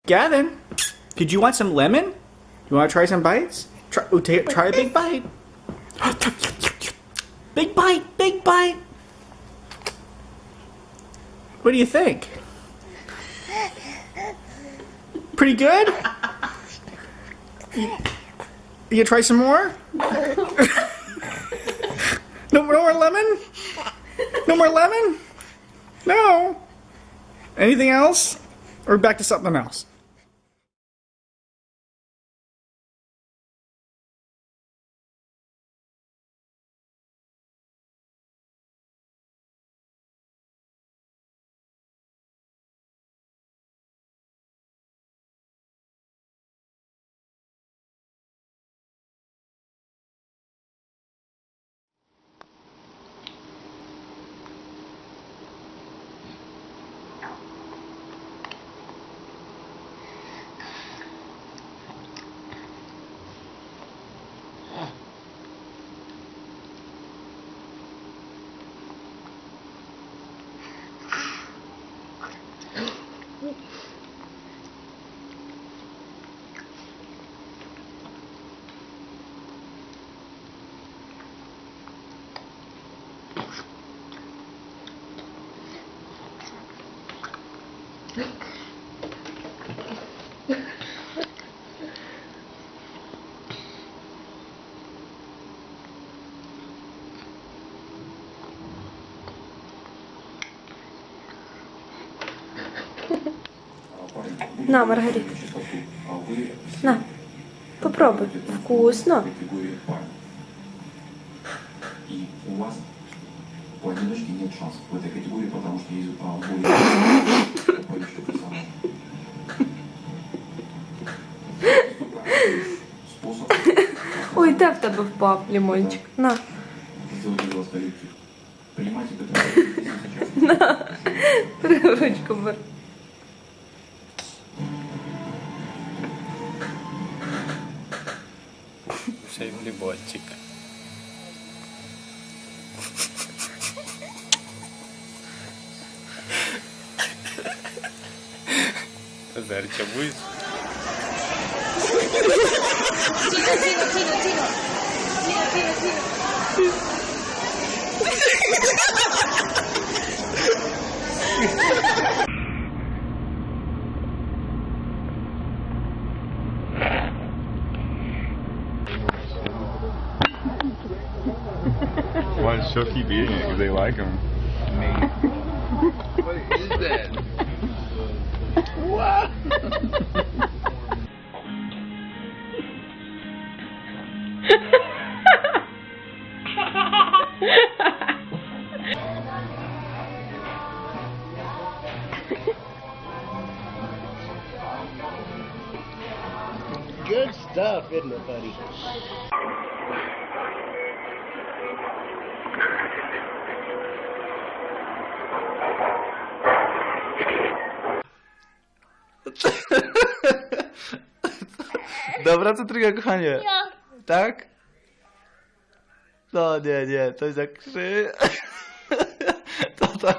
Gavin, did you want some lemon? You want to try some bites? Try a big bite. Big bite, big bite. What do you think? Pretty good? You try some more? No more lemon? No more lemon? No. Anything else? Or back to something else? На, Маргарита. На, попробуй. Вкусно. И у вас у одиночки нет шансов в этой категории, потому что есть более способ. Ой, де в тебе впав лимончик? На. Сделайте, пожалуйста, легких. Принимайте это сейчас. На. Ручку бери. Ще й хлібочек. Зарча будеш? Why does She'll keep eating it? Because they like them. What is that? What? Good stuff, isn't it, buddy? Dobra, co tryga, kochanie? Tak? No nie, to jest jak krzy... To